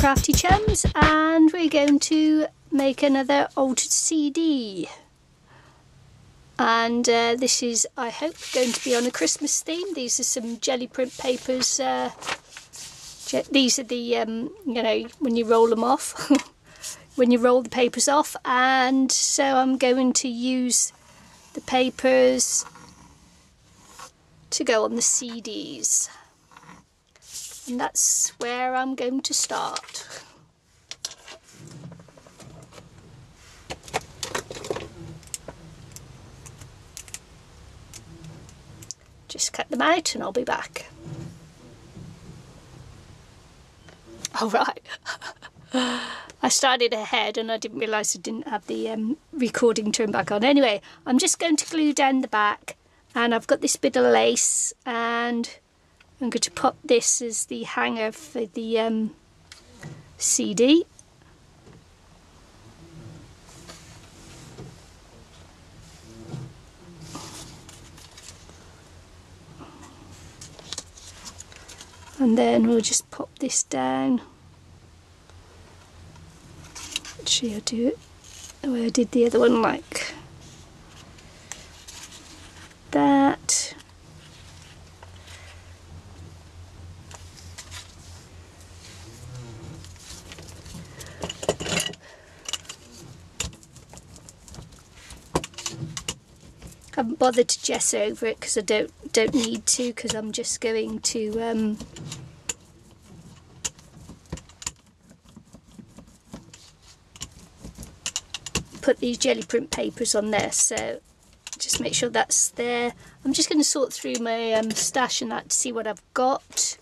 Crafty Chums, and we're going to make another altered CD. And this is, I hope, going to be on a Christmas theme. These are some jelly print papers. These are the, you know, when you roll them off, when you roll the papers off. And so I'm going to use the papers to go on the CDs. And that's where I'm going to start. Just cut them out and I'll be back. All right. I started ahead and I didn't realise I didn't have the recording turned back on. Anyway, I'm just going to glue down the back, and I've got this bit of lace, and I'm going to pop this as the hanger for the CD. And then we'll just pop this down. Actually, I'll do it the way I did the other one, like that. I haven't bothered to gesso over it because I don't need to, because I'm just going to put these jelly print papers on there, so just make sure that's there. I'm just going to sort through my stash and that to see what I've got,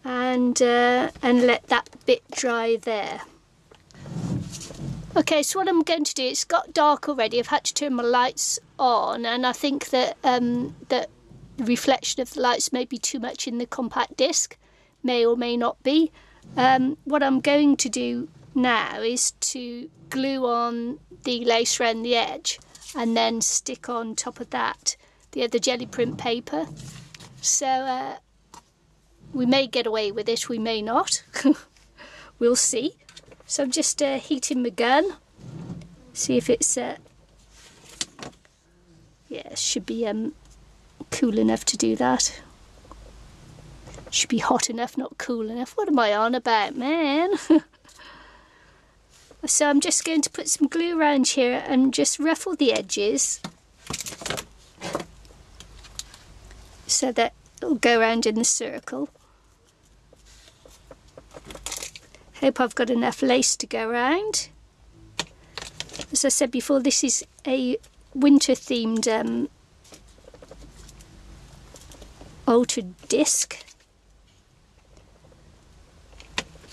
and let that bit dry there. Okay, so what I'm going to do, it's got dark already. I've had to turn my lights on, and I think that that the reflection of the lights may be too much in the compact disc, may or may not be. What I'm going to do now is to glue on the lace around the edge and then stick on top of that the other jelly print paper. So we may get away with it, we may not. We'll see. So I'm just heating my gun, see if it's yeah, it should be cool enough to do that. Should be hot enough, not cool enough. What am I on about, man? So I'm just going to put some glue around here and just ruffle the edges so that it'll go around in the circle. Hope I've got enough lace to go around. As I said before, this is a winter themed altered disc.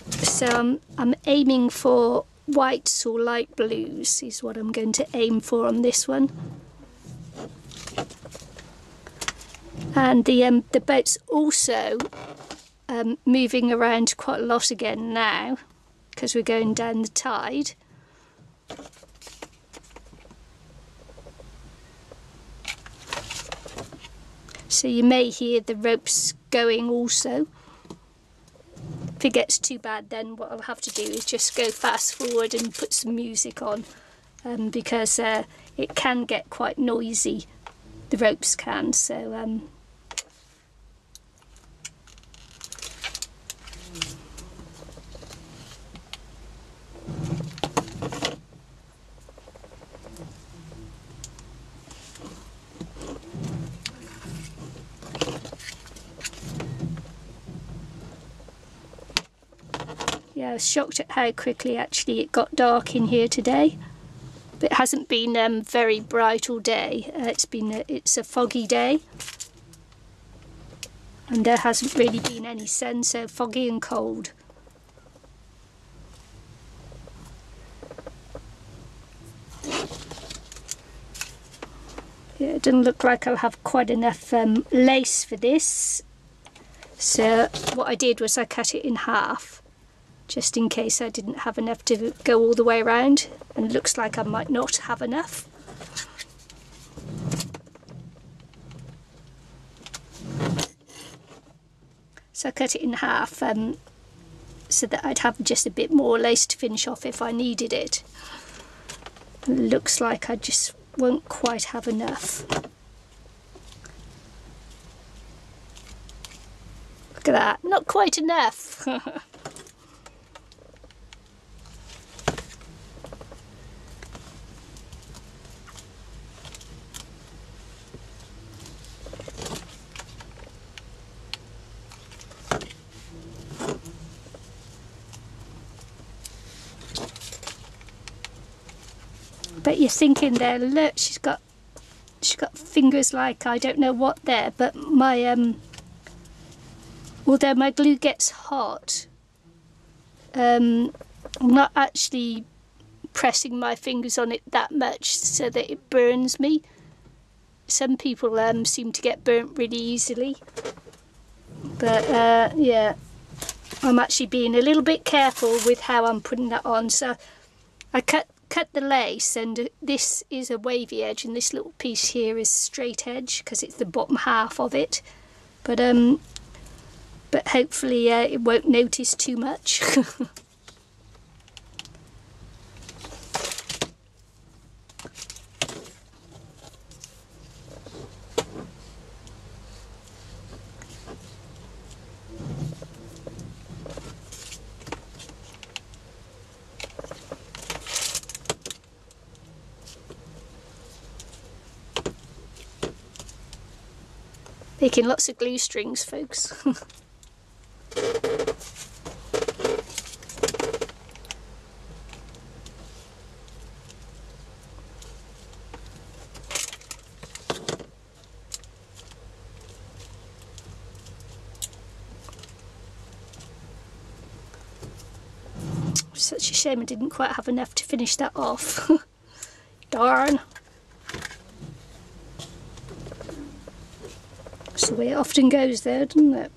So I'm aiming for whites or light blues is what I'm going to aim for on this one. And the boat's also moving around quite a lot again now because we're going down the tide. So you may hear the ropes going also. If it gets too bad, then what I'll have to do is just go fast forward and put some music on, because it can get quite noisy, the ropes can, so yeah, I was shocked at how quickly actually it got dark in here today. But it hasn't been very bright all day. It's a foggy day, and there hasn't really been any sun, so foggy and cold. Yeah, it doesn't look like I'll have quite enough lace for this. So what I did was I cut it in half, just in case I didn't have enough to go all the way around, and it looks like I might not have enough. So I cut it in half so so that I'd have just a bit more lace to finish off if I needed it. It looks like I just won't quite have enough. Look at that, not quite enough. But you're thinking there, look, she's got fingers like I don't know what there, but my although my glue gets hot, I'm not actually pressing my fingers on it that much so that it burns me. Some people seem to get burnt really easily, but yeah, I'm actually being a little bit careful with how I'm putting that on. So I cut the lace, and this is a wavy edge and this little piece here is straight edge because it's the bottom half of it, but hopefully it won't notice too much. Making lots of glue strings, folks. Such a shame I didn't quite have enough to finish that off. Darn. That's the way it often goes there, doesn't it?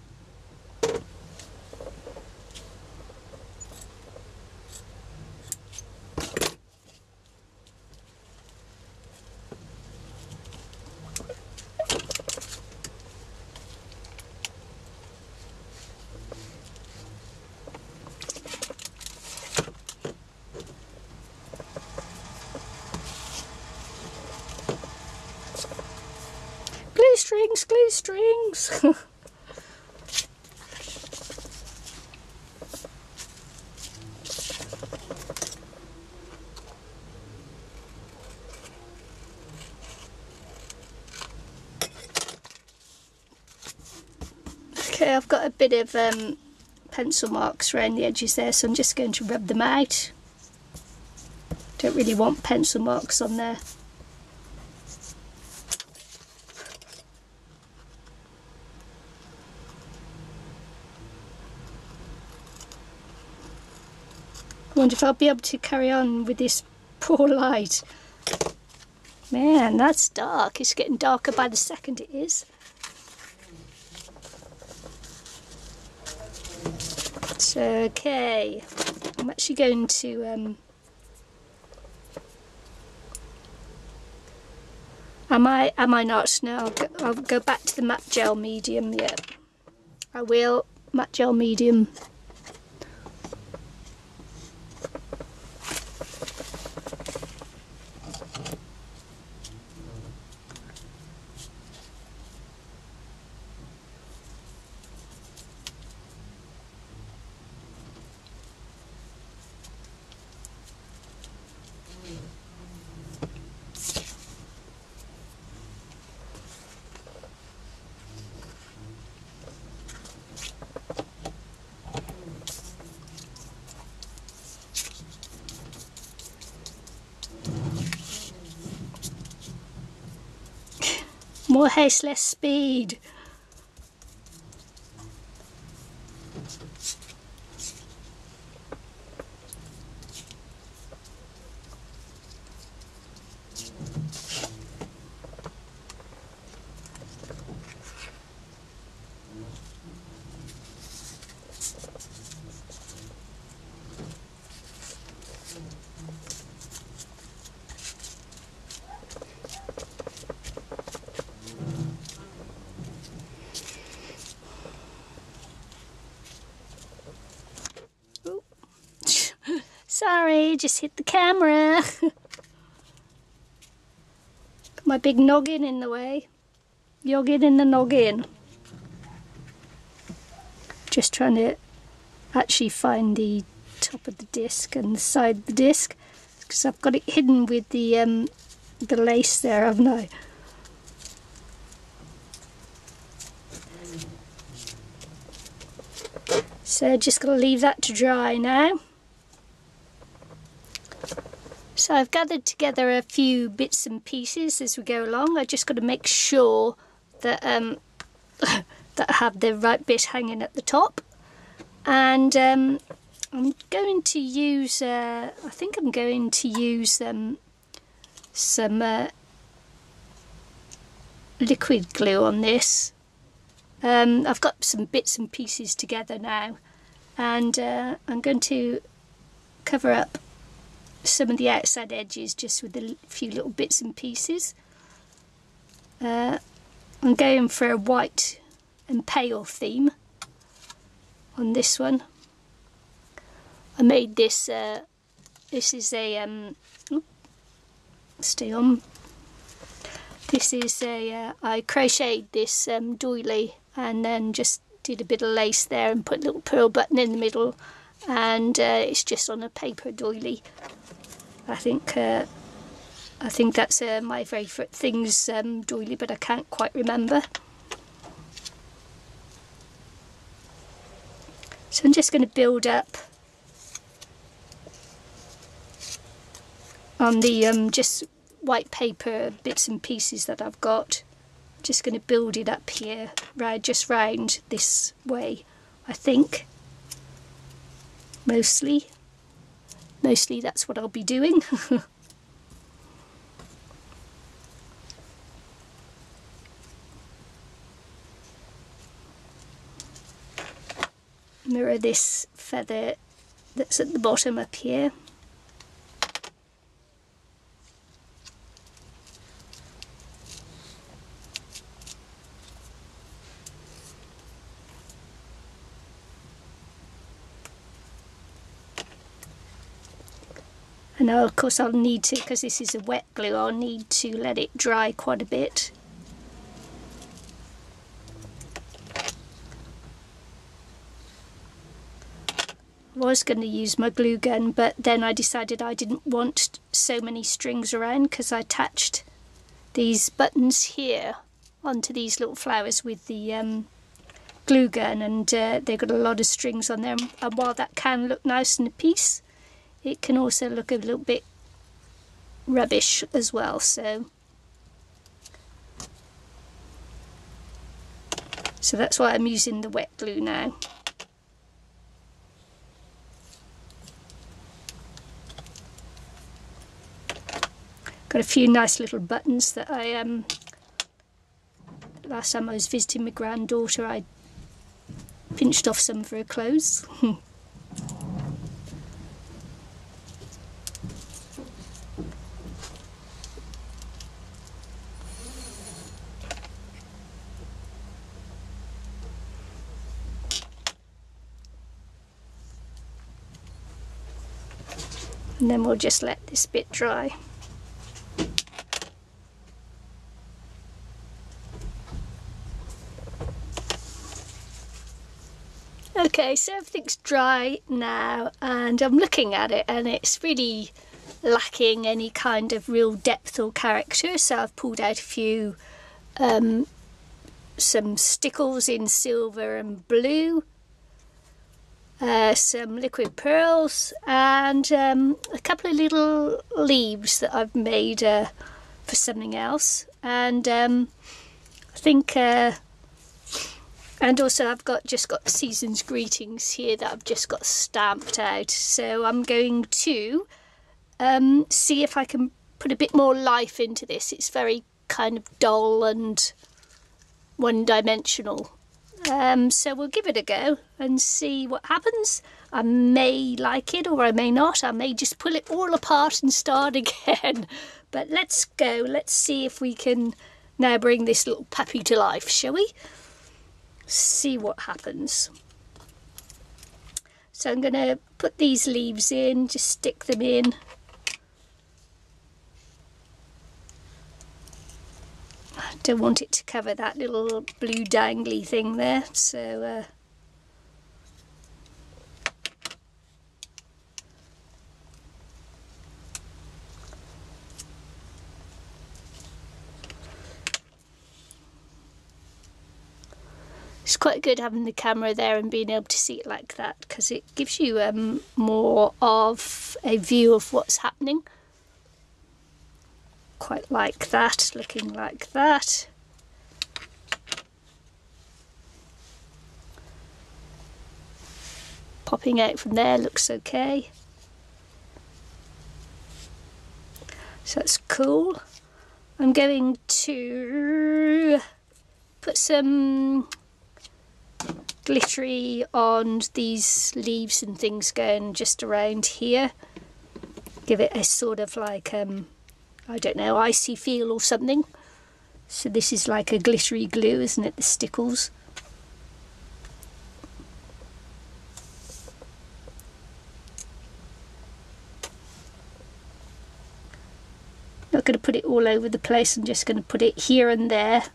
Glue strings, glue strings. Okay, I've got a bit of pencil marks around the edges there, so I'm just going to rub them out. Don't really want pencil marks on there. I wonder if I'll be able to carry on with this poor light. Man, that's dark. It's getting darker by the second it is. So, okay, I'm actually going to, am I not? No, I'll go back to the matte gel medium, yeah. I will, matte gel medium. More haste, less speed. Sorry, just hit the camera. Got my big noggin in the way. Yoggin in the noggin. Just trying to actually find the top of the disc and the side of the disc, because I've got it hidden with the lace there, haven't I? So just got to leave that to dry now. So I've gathered together a few bits and pieces as we go along. I just got to make sure that that I have the right bit hanging at the top. And I'm going to use, I think I'm going to use some liquid glue on this. I've got some bits and pieces together now, and I'm going to cover up some of the outside edges just with a few little bits and pieces. I'm going for a white and pale theme on this one. I made this, this is a, stay on. This is a, I crocheted this doily and then just did a bit of lace there and put a little pearl button in the middle, and it's just on a paper doily. I think that's my favourite things doily, but I can't quite remember. So I'm just going to build up on the just white paper bits and pieces that I've got. Just going to build it up here, right, just round this way, I think. Mostly that's what I'll be doing. Mirror this feather that's at the bottom up here. And now, of course, I'll need to, because this is a wet glue, I'll need to let it dry quite a bit. I was going to use my glue gun, but then I decided I didn't want so many strings around, because I attached these buttons here onto these little flowers with the glue gun, and they've got a lot of strings on them. And while that can look nice in a piece, it can also look a little bit rubbish as well. So that's why I'm using the wet glue now. Got a few nice little buttons that I last time I was visiting my granddaughter, I pinched off some of her clothes. And then we'll just let this bit dry. Okay, so everything's dry now, and I'm looking at it and it's really lacking any kind of real depth or character, so I've pulled out a few some stickles in silver and blue, some liquid pearls, and a couple of little leaves that I've made for something else. And I think and also I've just got Season's Greetings here that I've just got stamped out, so I'm going to see if I can put a bit more life into this. It's very kind of dull and one-dimensional, so we'll give it a go and see what happens. I may like it or I may not. I may just pull it all apart and start again. But let's go. Let's see if we can now bring this little puppy to life, shall we? See what happens. So I'm going to put these leaves in, just stick them in. I don't want it to cover that little blue dangly thing there, so it's quite good having the camera there and being able to see it like that, because it gives you more of a view of what's happening. Quite like that, looking like that. Popping out from there looks okay. So that's cool. I'm going to put some glittery on these leaves and things going just around here. Give it a sort of like, I don't know, icy feel or something. So this is like a glittery glue, isn't it, the stickles? Not going to put it all over the place, I'm just going to put it here and there.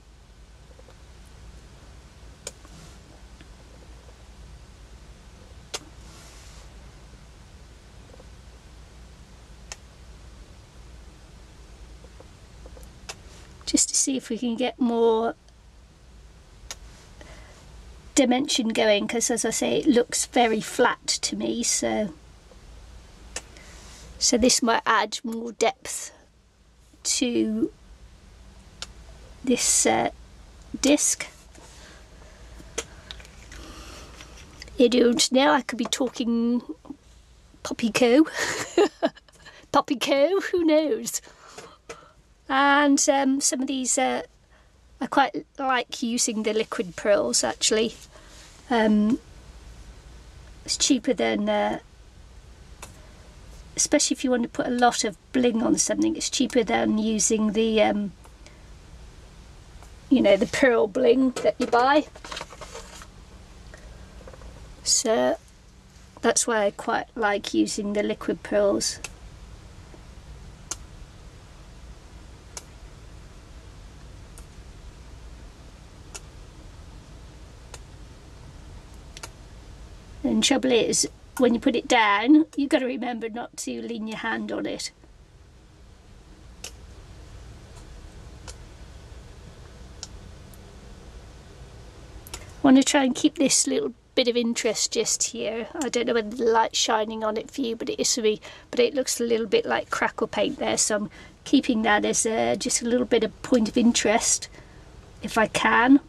Just to see if we can get more dimension going, because as I say, it looks very flat to me, so this might add more depth to this disc. You don't know, I could be talking poppyco. Poppyco, who knows? And some of these, I quite like using the liquid pearls actually. It's cheaper than, especially if you want to put a lot of bling on something, it's cheaper than using the, you know, the pearl bling that you buy. So that's why I quite like using the liquid pearls. And trouble is, when you put it down, you've got to remember not to lean your hand on it. I want to try and keep this little bit of interest just here. I don't know whether the light's shining on it for you, but it is for me. But it looks a little bit like crackle paint there, so I'm keeping that as just a little bit of point of interest, if I can.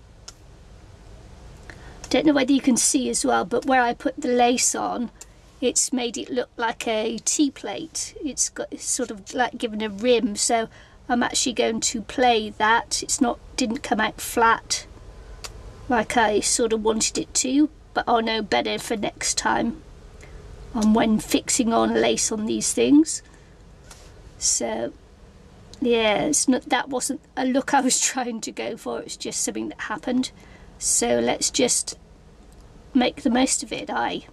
Don't know whether you can see as well, but where I put the lace on, it's made it look like a tea plate. It's sort of like given a rim, so I'm actually going to play that. Didn't come out flat like I sort of wanted it to, but I'll know better for next time on when fixing on lace on these things. So yeah, that wasn't a look I was trying to go for, it's just something that happened. So let's just make the most of it, I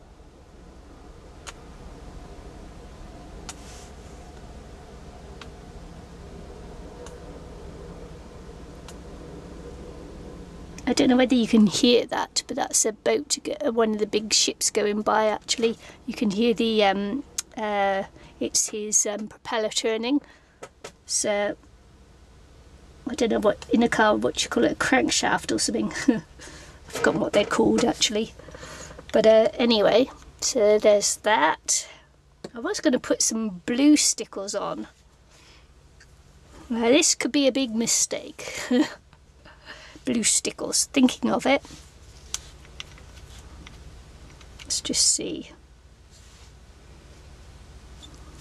don't know whether you can hear that, but that's a boat, one of the big ships going by actually. You can hear the, it's his propeller turning. So, I don't know what, in a car, what you call it, a crankshaft or something. I've forgotten what they're called actually. But anyway, so there's that. I was going to put some blue stickles on. Well, this could be a big mistake. Blue stickles, thinking of it. Let's just see.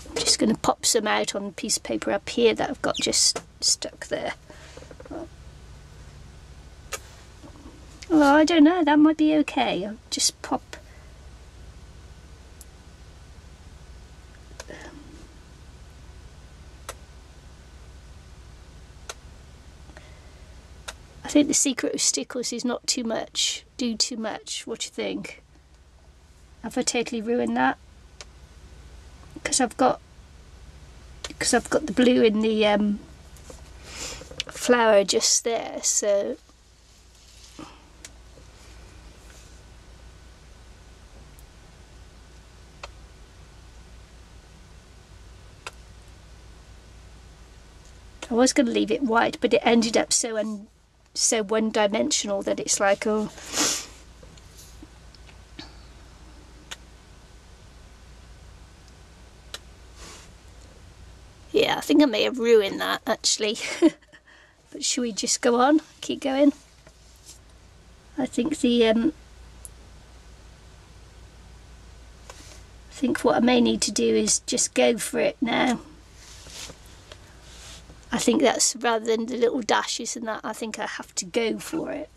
I'm just going to pop some out on a piece of paper up here that I've got just stuck there. Well, I don't know, that might be okay. I'll just pop. I think the secret of stickles is not too much, do too much. What do you think? Have I totally ruined that? Because I've got the blue in the flower just there, so I was going to leave it white, but it ended up so one-dimensional that it's like, oh. Yeah, I think I may have ruined that actually. But should we just go on? Keep going? I think I think what I may need to do is just go for it now. I think that's, rather than the little dashes and that, I think I have to go for it.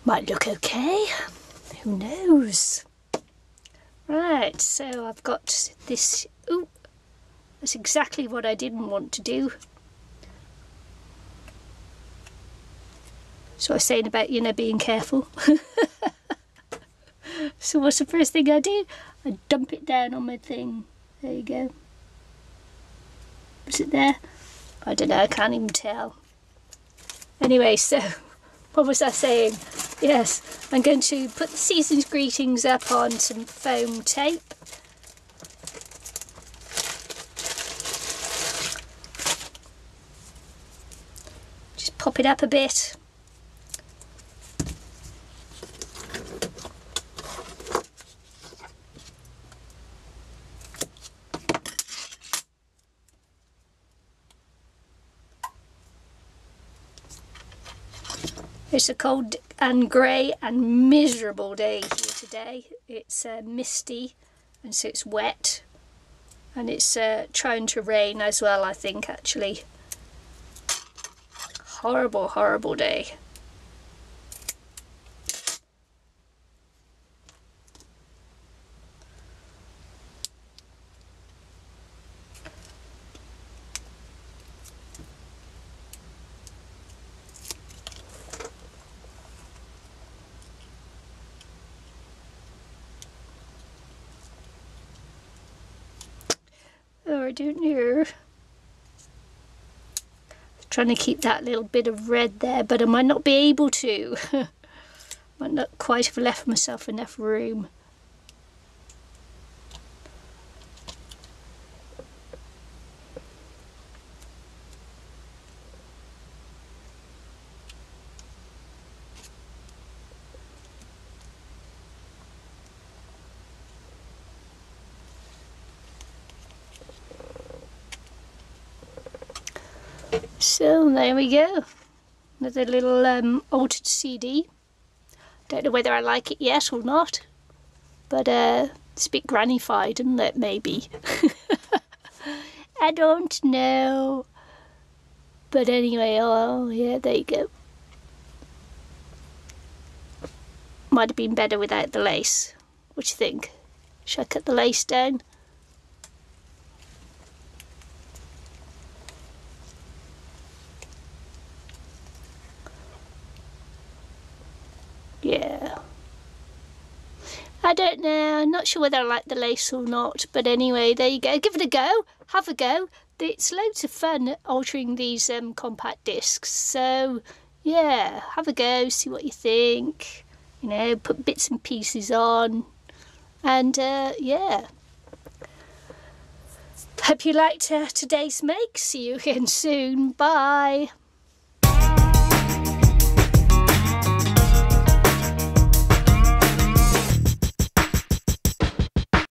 Might look okay, who knows? Right, so I've got this, ooh, that's exactly what I didn't want to do. So I was saying about, you know, being careful. So what's the first thing I do? I dump it down on my thing. There you go. Was it there? I don't know, I can't even tell. Anyway, so what was I saying? Yes, I'm going to put the season's greetings up on some foam tape. Just pop it up a bit. It's a cold and grey and miserable day here today. It's misty, and so it's wet, and it's trying to rain as well, I think, actually. Horrible, horrible day. Oh, I don't know. Trying to keep that little bit of red there, but I might not be able to. Might not quite have left myself enough room. So there we go, another little altered CD. Don't know whether I like it yet or not, but it's a bit grannified, isn't it, maybe? I don't know, but anyway, oh yeah, there you go. Might have been better without the lace. What do you think? Should I cut the lace down? Yeah. I don't know, I'm not sure whether I like the lace or not, but anyway, there you go. Give it a go, have a go. It's loads of fun altering these compact discs, so yeah, have a go, see what you think. You know, put bits and pieces on, and yeah. Hope you liked today's make. See you again soon. Bye.